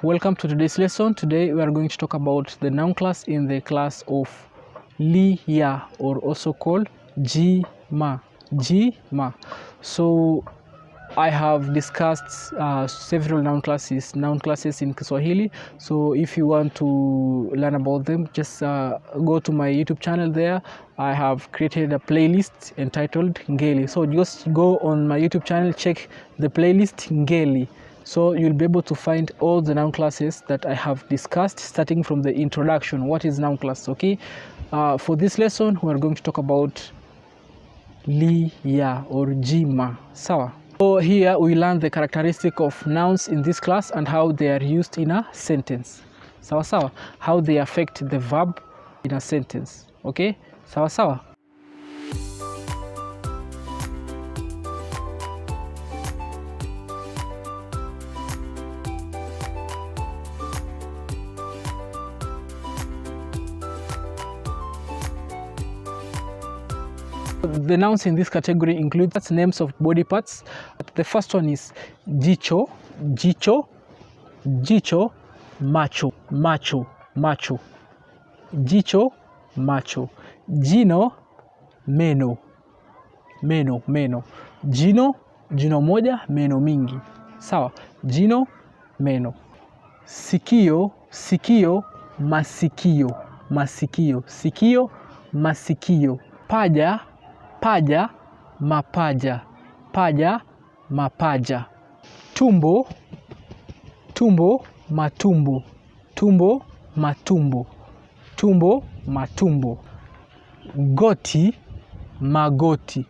Welcome to today's lesson. Today we are going to talk about the noun class in the class of LI-YA, or also called GMA. So I have discussed several noun classes in Swahili. So if you want to learn about them, just go to my YouTube channel. There I have created a playlist entitled NGELI. So just go on my YouTube channel, check the playlist NGELI. So you'll be able to find all the noun classes that I have discussed, starting from the introduction. What is noun class? Okay. For this lesson, we are going to talk about LI-YA or GMA. Sawa. So here we learn the characteristic of nouns in this class and how they are used in a sentence. Sawa sawa. How they affect the verb in a sentence. Okay. Sawa sawa. The nouns in this category include names of body parts. The first one is jicho, macho. Jicho, macho. Jino, meno. Jino moja, meno mingi. Sawa. Jino, meno. Sikio, masikio. Sikio, masikio. Paja, mapaja. Tumbo, matumbo. Goti, magoti.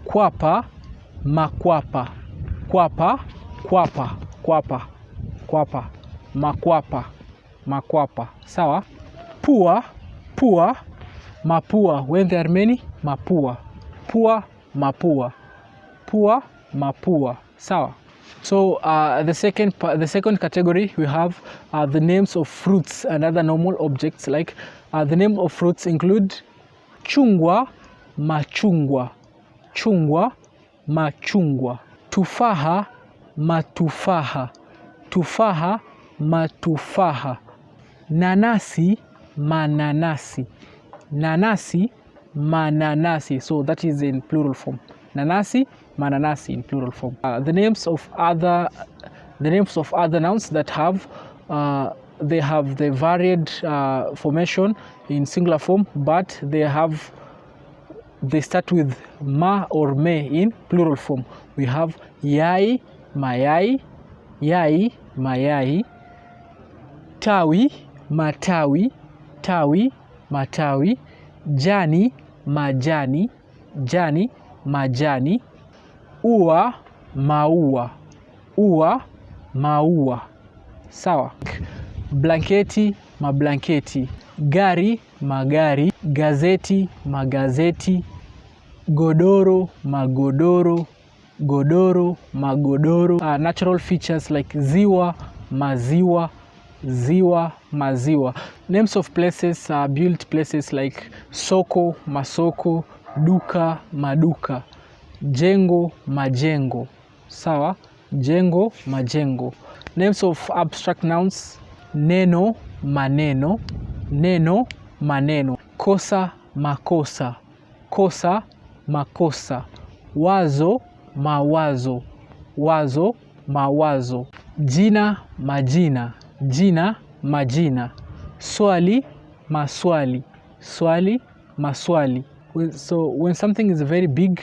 Kwapa, makwapa. Makwapa. Sawa. Pua, mapua. When there are many, mapua. Pua, mapua. Sawa. So the second category, we have the names of fruits and other normal objects. Like the name of fruits include chungwa, machungwa. Tufaha, matufaha. Nanasi, mananasi. So that is in plural form. Nanasi, mananasi in plural form. The names of other nouns that have they have the varied formation in singular form, but they start with ma or me in plural form. We have yai, mayai. Tawi, matawi. Jani, majani. Ua, maua. Sawa. Blanketi, mablanketi. Gari, magari. Gazeti, magazeti. Godoro, magodoro. Natural features like ziwa, maziwa. Names of places are built places like soko, masoko. Duka, maduka. Jengo, majengo. Sawa. Jengo, majengo. Names of abstract nouns: neno, maneno. Kosa, makosa. Wazo, mawazo. Jina, majina. Swali, maswali. So when something is very big,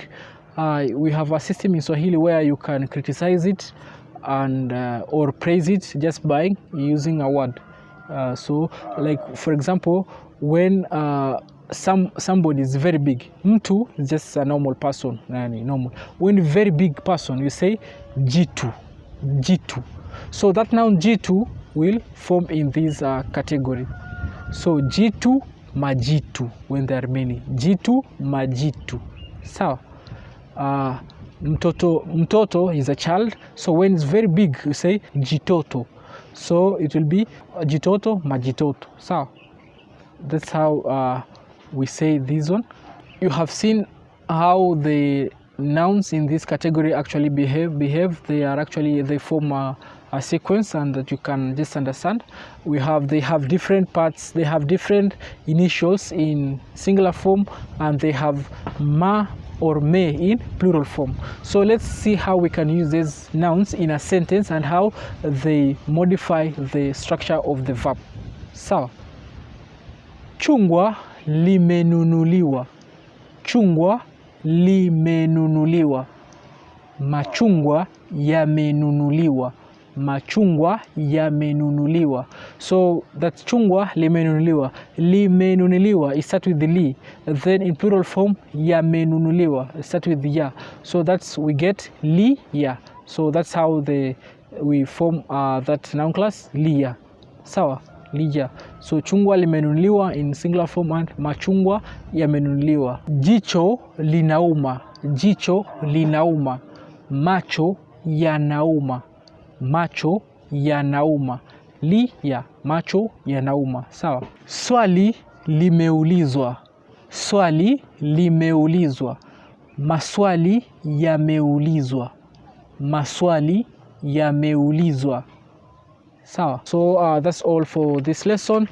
we have a system in Swahili where you can criticize it and or praise it just by using a word. So like for example, when somebody is very big, mtu is just a normal person, normal. When very big person, you say jitu. So that noun jitu will form in this category. So jitu, majitu when there are many. Jitu, majitu. So mtoto is a child. So when it's very big, you say jitoto. So it will be jitoto, majitoto. So that's how we say this one. You have seen how the nouns in this category actually behave. They form a sequence, and that you can just understand. They have different parts, they have different initials in singular form, and they have ma or me in plural form. So let's see how we can use these nouns in a sentence and how they modify the structure of the verb. Sawa. Chungwa limenunuliwa. Chungwa limenunuliwa. Machungwa yamenunuliwa. Machungwa yamenunuliwa. So that's chungwa limenunuliwa. Limenunuliwa, it starts with the li. Then in plural form, yamenunuliwa, it starts with the ya. So that's, we get li ya. So that's how we form that noun class, li ya. Sawa, li ya. So chungwa limenunuliwa in singular form, and machungwa yamenunuliwa. Jicho linauma. Jicho linauma. Macho yanauma. Macho yanauma. Li ya, macho yanauma. Sawa. Swali limeulizwa. Swali limeulizwa. Maswali yameulizwa. Maswali yameulizwa. Sawa. So that's all for this lesson.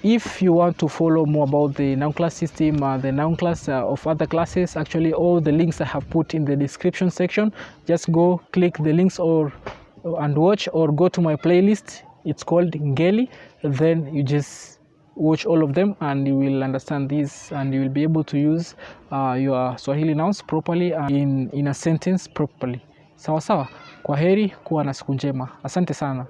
If you want to follow more about the noun class system, the noun class of other classes, actually all the links I have put in the description section. Just go click the links and watch, or go to my playlist. It's called NGELI. Then you just watch all of them, and you will understand this, and you will be able to use your Swahili nouns properly in a sentence properly. Sawa sawa. Kwaheri, kuwa na siku njema. Asante sana.